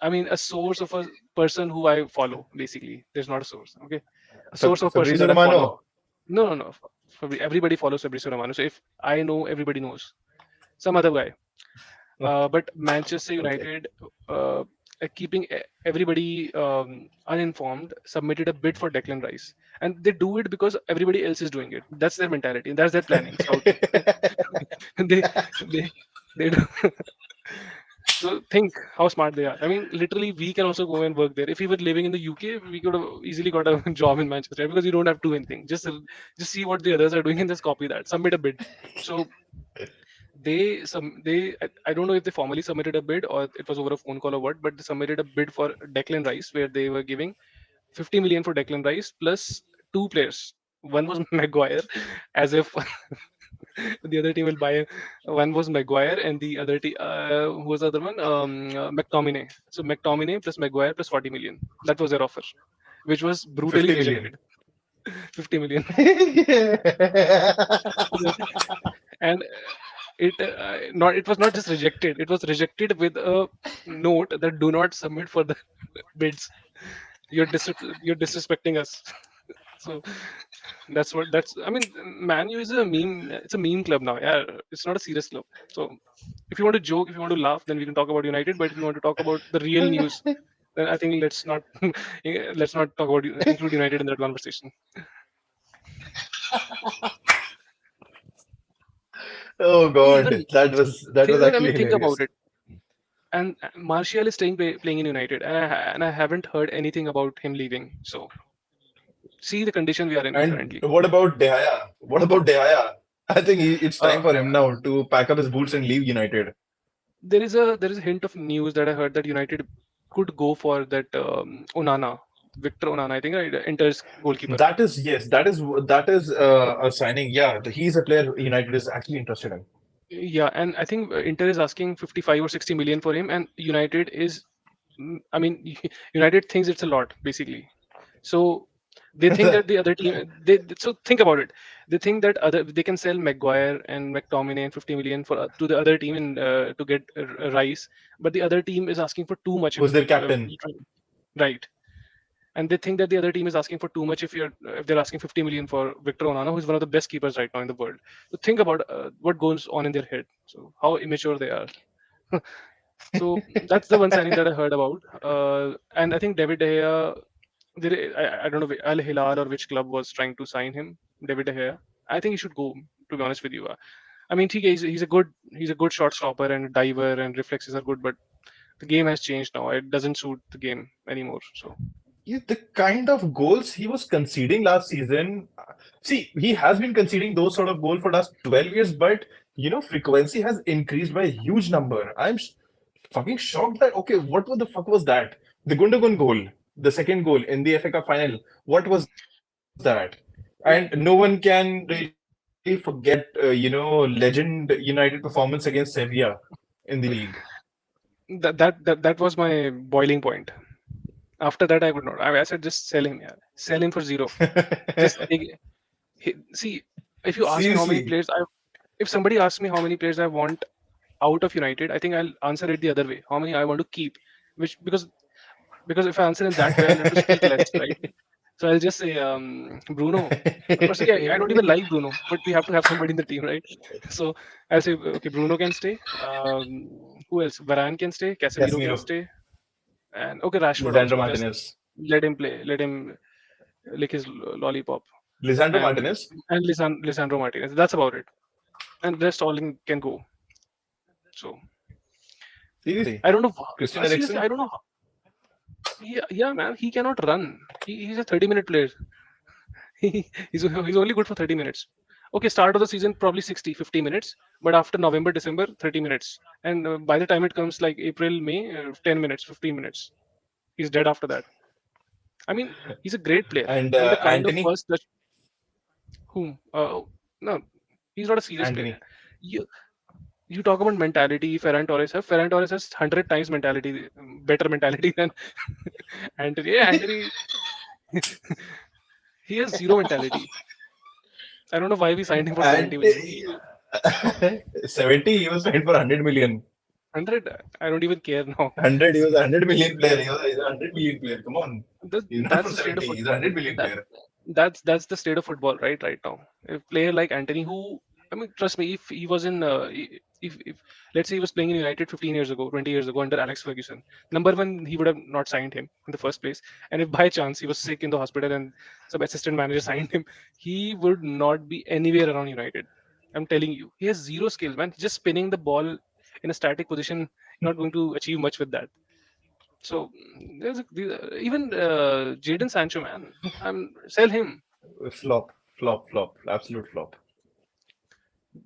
I mean, a source of a person who I follow. Basically, there's not a source. Okay, a source of a person Fabrizio that I Romano. follow. No, no, no. Everybody follows Fabrizio Romano. So if I know, everybody knows some other guy. But Manchester Okay. United, keeping everybody uninformed, submitted a bid for Declan Rice, and they do it because everybody else is doing it. That's their mentality. That's their planning, scouting. they they they do. So think how smart they are. I mean, literally, we can also go and work there. If we were living in the UK, we could have easily got a job in Manchester, right? Because you don't have to do anything. Just see what the others are doing and just copy that. Submit a bid. So I don't know if they formally submitted a bid or it was over a phone call or what, but they submitted a bid for Declan Rice where they were giving 50 million for Declan Rice plus two players. One was Maguire, as if the other team will buy. One was Maguire, and the other team, who was the other one? McTominay. So McTominay plus Maguire plus 40 million. That was their offer, which was brutally 50 million. rejected. 50 million. And it was not just rejected, it was rejected with a note that do not submit for the bids. You're disrespecting us. So that's I mean, Man U is a meme. It's a meme club now. Yeah, it's not a serious club. So if you want to joke, if you want to laugh, then we can talk about United. But if you want to talk about the real news, then I think let's not let's not talk about include United in that conversation. Oh Even God, that was I actually mean, think about hilarious. it. And Martial is playing in United, and I haven't heard anything about him leaving. So see the condition we are in And currently. what about De Gea? What about De Gea? I think it's Uh, time for him now to pack up his boots and leave United. there is a hint of news that I heard that United could go for that Onana, Victor Onana. I think right, Inter's goalkeeper. That is yes, that is a signing. Yeah, he's a player United is actually interested in. Yeah, and I think Inter is asking 55 or 60 million for him, and United is, I mean, United thinks it's a lot basically. So they think that the other team, so think about it. They think that other they can sell Maguire and McTominay and 50 million for to the other team and to get Rice, but the other team is asking for too much Who's if their captain? right. And they think that the other team is asking for too much if they're asking 50 million for Victor Onana, who's one of the best keepers right now in the world. So think about what goes on in their head. So how immature they are. So that's the one signing that I heard about. And I think David De Gea, I don't know Al Hilal or which club was trying to sign him. David De Gea. I think he should go. To be honest with you, I mean, he's a good shot stopper and diver and reflexes are good, but the game has changed now. It doesn't suit the game anymore. So Yeah, the kind of goals he was conceding last season. See, he has been conceding those sort of goals for last 12 years, but frequency has increased by a huge number. Fucking shocked that what the fuck was that? The Gundogan goal, the second goal in the FA Cup final. What was that? And no one can really forget, legend United performance against Sevilla in the Europa League. that was my boiling point. After that, I would not. I said just sell him. Yeah, sell him for zero. Just take, see. If you ask me how many Seriously. players if somebody asks me how many players I want out of United, I think I'll answer it the other way. How many I want to keep? Which because if I answer in that way, I'll have to speak less, right? So I'll just say Bruno. Personally, I don't even like Bruno, but we have to have somebody in the team, right? So I'll say okay, Bruno can stay. Who else? Varane can stay. Casemiro can Casemiro, stay, and okay, Rashford Lisandro also. Just Martinez, let him play. Let him lick his lollipop, Lisandro and Martinez. Lisandro Martinez. That's about it, and rest all can go. So I don't know. Seriously, Christian Seriously, I Eriksen. don't know. Yeah, man, he cannot run. He's a 30-minute player. He's only good for 30 minutes. Okay, start of the season probably 60, 50 minutes, but after November, December, 30 minutes. And by the time it comes like April, May, 10 minutes, 15 minutes. He's dead after that. I mean, he's a great player. And I mean, the kind of Anthony. first touch. Whom? No, he's not a serious player. Anthony. You you talk about mentality. Ferran Torres has 100 times mentality, better mentality than Anthony. Yeah, Anthony, he has zero mentality. I don't know why we signed him for 70 And million. 70, he was signed for 100 million. 100, I don't even care now. 100, he was a 100 million player. He's a 100 million player. Come on. He's not That's for the state of 70, foot. he's a 100 million That player. that's the state of football right now. A player like Anthony, who I mean, trust me, if he was in, if let's say he was playing in United 15 years ago, 20 years ago under Alex Ferguson, number one, he would have not signed him in the first place. And if by chance he was sick in the hospital and some assistant manager signed him, he would not be anywhere around United. I'm telling you, he has zero skills, man. Just spinning the ball in a static position, not going to achieve much with that. So even Jadon Sancho, man, sell him. Flop, flop, flop, absolute flop.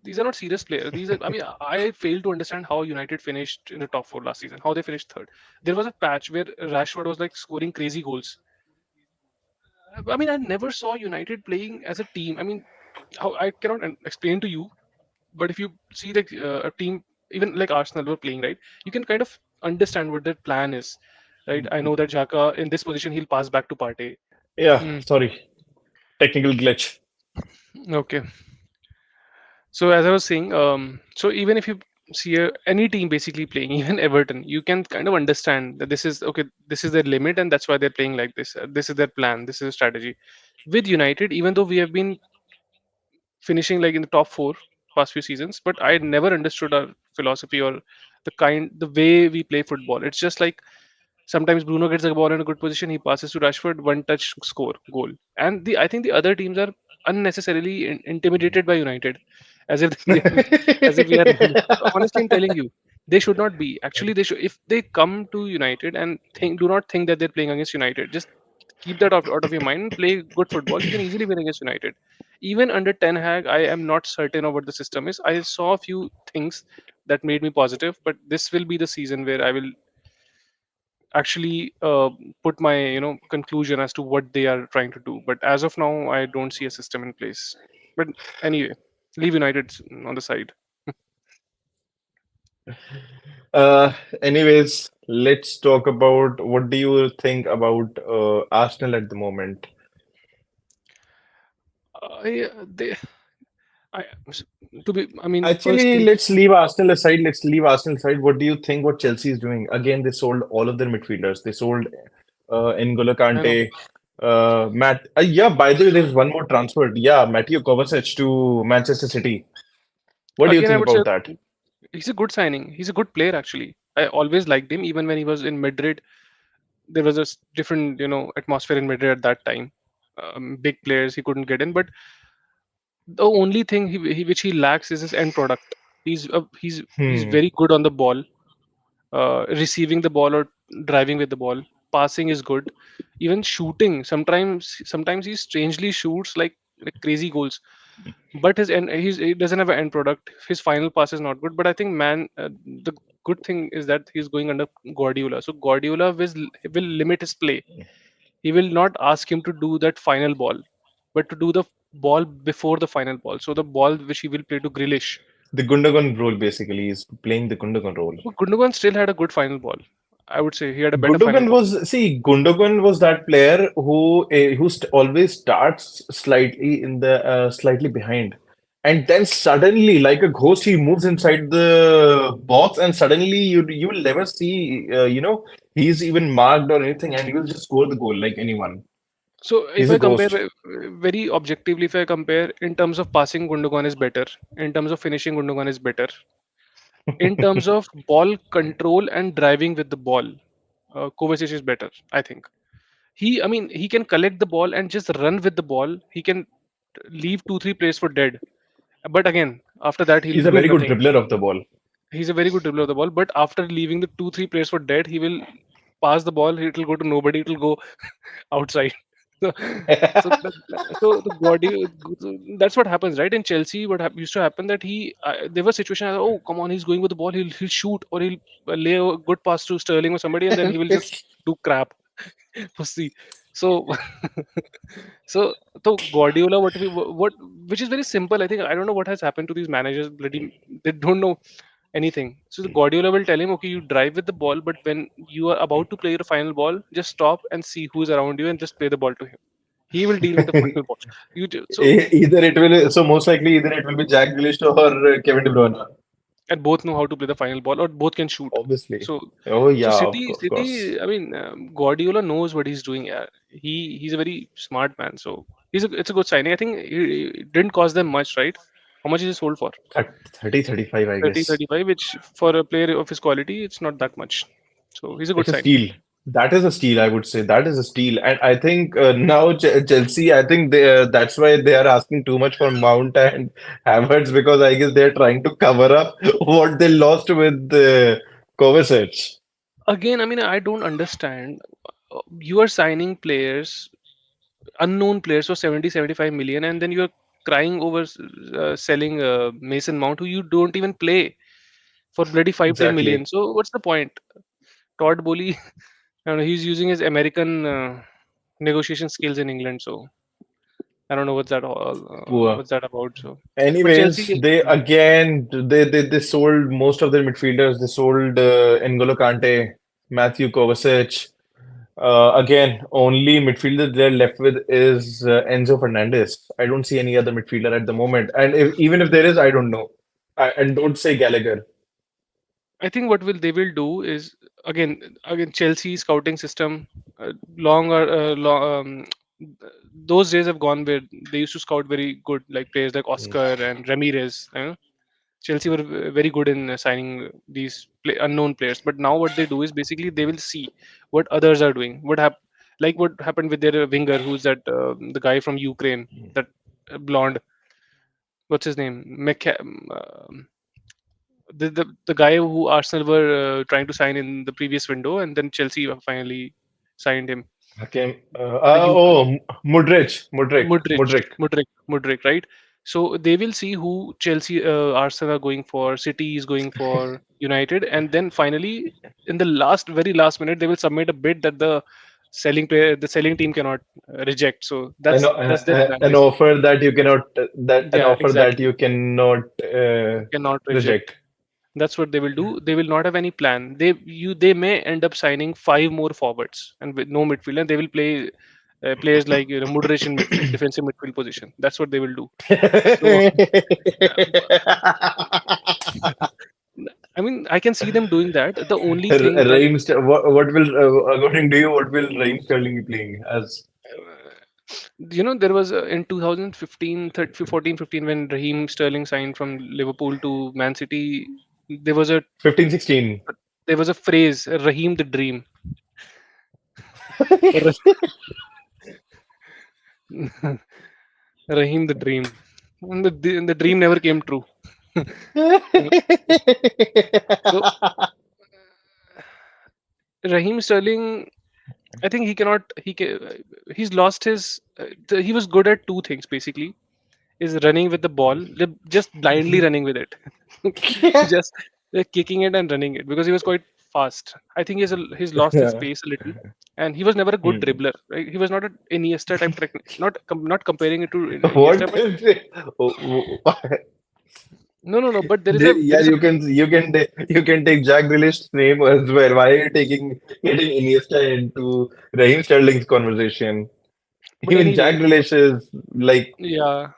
These are not serious players. These are, I mean, I fail to understand how United finished in the top four last season. How they finished third. There was a patch where Rashford was like scoring crazy goals. I mean, I never saw United playing as a team. I mean, how I cannot explain to you, but if you see like a team, even like Arsenal were playing, right, you can kind of understand what their plan is, right? I know that Xhaka in this position he'll pass back to Partey. Yeah, Hmm. sorry. Technical glitch. Okay. So as I was saying, so even if you see any team basically playing, even Everton, you can kind of understand that this is okay. This is their limit, and that's why they're playing like this. This is their plan. This is a strategy. With United, even though we have been finishing like in the top four past few seasons, but I never understood our philosophy or the way we play football. It's just like sometimes Bruno gets the ball in a good position, he passes to Rashford, one touch score, goal. And the I think the other teams are unnecessarily intimidated by United, as if as if we are. Honestly, I'm telling you, they should not be. Actually, they should. If they come to United and do not think that they're playing against United. Just keep that out of your mind. And play good football. You can easily win against United. Even under Ten Hag, I am not certain of what the system is. I saw a few things that made me positive, but this will be the season where I will actually put my conclusion as to what they are trying to do. But as of now, I don't see a system in place. But anyway, leave United on the side. Uh, anyways, let's talk about what do you think about Arsenal at the moment? They I to be I mean Actually, firstly, let's leave Arsenal aside. Let's leave Arsenal aside. What do you think what Chelsea is doing? Again, they sold all of their midfielders. They sold N'Golo I know, Kante, Matt. Yeah, by the way, there's one more transfer. Yeah, Mateo Kovacic to Manchester City. What do you again I think would say about that? he's a good signing. He's a good player actually. I always liked him even when he was in Madrid. There was a different atmosphere in Madrid at that time. Big players he couldn't get in, but the only thing which he lacks is his end product. He's Hmm. very good on the ball, receiving the ball or driving with the ball. Passing is good. Even shooting, sometimes he strangely shoots like crazy goals. But he doesn't have an end product. His final pass is not good. But I think the good thing is that he's going under Guardiola. So Guardiola will limit his play. He will not ask him to do that final ball, but to do the ball before the final ball. So the ball which he will play to Grealish. The Gundogan role basically is playing the Gundogan role. But Gundogan still had a good final ball. I would say he had a better final Gundogan ball. was see Gundogan was that player who always starts slightly in the slightly behind, and then suddenly like a ghost he moves inside the box, and suddenly you will never see he's even marked or anything, and he will just score the goal like anyone. So if He's I a compare ghost. very objectively, if I compare in terms of passing, Gundogan is better. In terms of finishing, Gundogan is better. In terms of ball control and driving with the ball, Kovacic is better, I think. I mean, he can collect the ball and just run with the ball. He can leave two, three players for dead. But again, after that, He's he'll a do very good nothing. dribbler of the ball. He's a very good dribbler of the ball. But after leaving the two, three players for dead, he will pass the ball. It will go to nobody. It will go outside. So, so the Guardiola, that's what happens, right? In Chelsea, used to happen that there were situations, oh, come on, he's going with the ball, he'll shoot or he'll lay a good pass to Sterling or somebody, and then he will just do crap. Pussy. So, so, so Guardiola, which is very simple. I think I don't know what has happened to these managers. Bloody, they don't know anything. So the Guardiola will tell him, okay, you drive with the ball, but when you are about to play your final ball, just stop and see who's around you and just play the ball to him. He will deal with the final ball. So Either it will, so most likely either it will be Jack Grealish or Kevin De Bruyne. and both know how to play the final ball, or both can shoot. Obviously. So Oh so yeah, of course. City. I mean, Guardiola knows what he's doing. Yeah, he's a very smart man. So it's a good signing. I think it didn't cost them much, right? How much is he sold for? 30, 35, I 30, guess. 35, which for a player of his quality, it's not that much. So he's a good It's a signing. steal. That is a steal, I would say. That is a steal. And I think now Chelsea, I think that's why they are asking too much for Mount and Havertz because I guess they're trying to cover up what they lost with Kovacic. Again, I mean, I don't understand. You are signing players, unknown players for 70, 75 million, and then you're crying over selling Mason Mount, who you don't even play for bloody 5, 10 million. Exactly. So what's the point? Todd Bowley, I don't know, he's using his American negotiation skills in England. So I don't know Poor. what's that about. So, but Anyways, Chelsea, they again they sold most of their midfielders. They sold N'Golo Kante, Matthew Kovacic. Again, only midfielder they're left with is Enzo Fernandez. I don't see any other midfielder at the moment. And even if there is, I don't know. And don't say Gallagher. I think what will they will do is again Chelsea scouting system, those days have gone where they used to scout very good like players like Mm. Oscar and Ramirez. Chelsea were very good in signing these unknown players, but now what they do is basically they will see what others are doing. What happened with their winger, who's that the guy from Ukraine, that blonde, what's his name? The guy who Arsenal were trying to sign in the previous window, and then Chelsea finally signed him. Okay. The Ukraine Mudrik, right? So they will see who Chelsea, Arsenal are going for, City is going for, United, and then finally, in the very last minute, they will submit a bid that the selling team cannot reject. So that's their plan An basically. offer that you cannot that an Yeah, offer that exactly. you cannot Cannot reject. reject. That's what they will do. They will not have any plan. They may end up signing five more forwards and with no midfield, and they will play players like Mudryk in midfield, defensive midfield position. That's what they will do. So I mean, I can see them doing that. The only thing that What will according to you what will Raheem Sterling be playing as there was in 2015, 14, 15 when Raheem Sterling signed from Liverpool to Man City. There was a 15, 16? there was a phrase, Raheem the Dream. Raheem the Dream. And the dream never came true. So Raheem Sterling, I think he cannot. He's lost his. He was good at two things basically: is running with the ball, just blindly running with it, just kicking it and running it because he was quite fast. I think he's lost his pace a little, and he was never a good Hmm. dribbler. Right? He was not an Iniesta type. Not comparing it to Iniesta, What but is it? no. But there Yeah, is a you can take Jack Grealish's name as well. Why are you taking getting Iniesta into Raheem Sterling's conversation? but Even anyway, Jack Grealish is like yeah.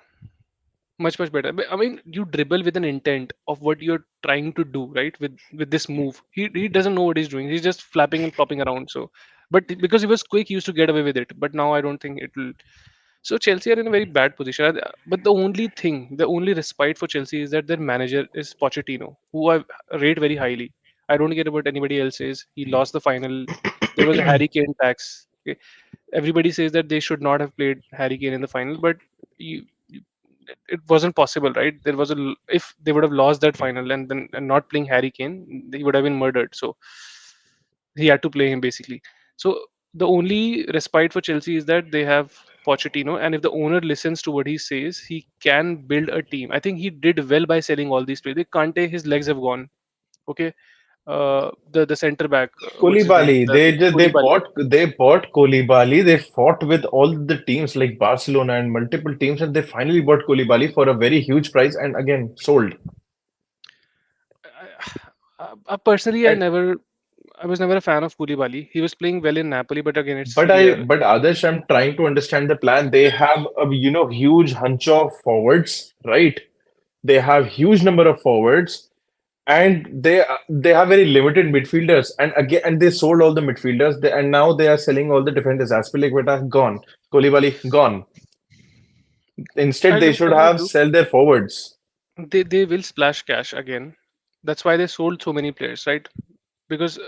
Much better. But, I mean, you dribble with an intent of what you're trying to do, right? With this move, he doesn't know what he's doing. He's just flapping and flopping around. So But because he was quick, he used to get away with it. But now I don't think it will. So Chelsea are in a very bad position. But the only thing, the only respite for Chelsea is that their manager is Pochettino, who I rate very highly. I don't care about anybody else says. He lost the final. There was a Harry Kane tax. Okay. Everybody says that they should not have played Harry Kane in the final, but it wasn't possible, right? There was if they would have lost that final and then and not playing Harry Kane, he would have been murdered. So he had to play him basically. So the only respite for Chelsea is that they have Pochettino, and if the owner listens to what he says, he can build a team. I think he did well by selling all these players. They Kante, his legs have gone. Okay, the center back, what's his name? Koulibaly, they Koulibaly. bought Koulibaly. They fought with all the teams like Barcelona and multiple teams, and they finally bought Koulibaly for a very huge price, and again sold. Personally, And I was never a fan of Koulibaly. He was playing well in Napoli, but again, it's but Adarsh, I'm trying to understand the plan. They have a huge hunch of forwards, right? They have huge number of forwards, and they have very limited midfielders. And again, and they sold all the midfielders, and now they are selling all the defenders. Aspilicueta gone, Koulibaly gone. Instead, they should I don't have know. sell their forwards. They will splash cash again. That's why they sold so many players, right? Because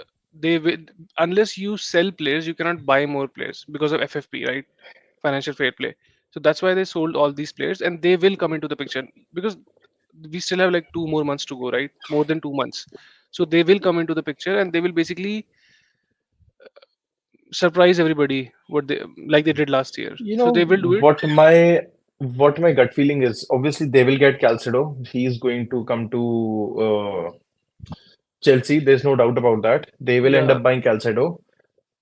they will, unless you sell players, you cannot buy more players because of FFP, right? Financial fair play. So that's why they sold all these players, and they will come into the picture because we still have like 2 more months to go, right? More than 2 months. So they will come into the picture, and they will basically surprise everybody what they like they did last year. You So know they will do it. what my gut feeling is. Obviously, they will get Calcido. He is going to come to Chelsea. There's no doubt about that. They will end Yeah, up buying Calcido.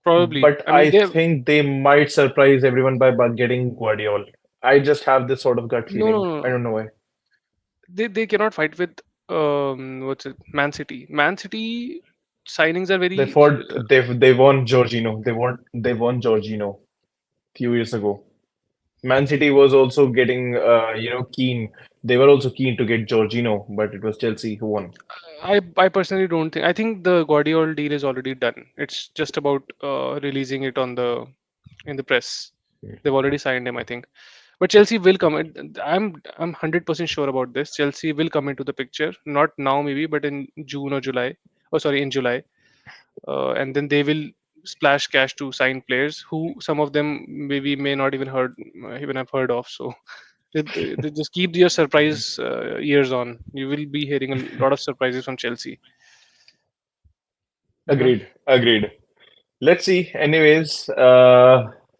probably. But I mean, I think they might surprise everyone by getting Gvardiol. I just have this sort of gut no, feeling. no, I no. don't know why. They cannot fight with what's it? Man City. Man City signings are They very fought. They won Jorginho. They won Jorginho few years ago. Man City was also getting keen. They were also keen to get Jorginho, but it was Chelsea who won. I personally don't think. I think the Gvardiol deal is already done. It's just about releasing it on the in the press. They've already signed him, I think. But Chelsea will come. I'm 100% sure about this. Chelsea will come into the picture. Not now, maybe, but in June or July. Oh, sorry, in July. And then they will splash cash to sign players who some of them maybe may not even have heard of. So they just keep your surprise ears on. You will be hearing a lot of surprises from Chelsea. Uh-huh. Agreed. Agreed. Let's see. Anyways,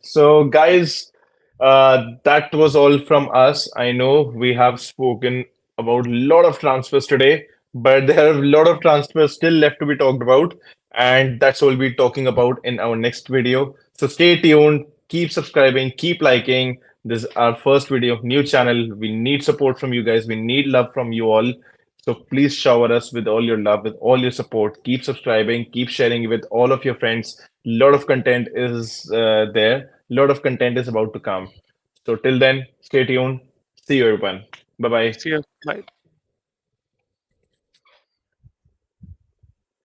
so guys, that was all from us. I know we have spoken about a lot of transfers today, but there are a lot of transfers still left to be talked about, and that's all we're talking about in our next video. So stay tuned, keep subscribing, keep liking. This is our first video, new channel. We need support from you guys. We need love from you all. So please shower us with all your love, with all your support. Keep subscribing, keep sharing with all of your friends. A lot of content is there. A lot of content is about to come. So till then, stay tuned. See you everyone. Bye bye. See you. Bye.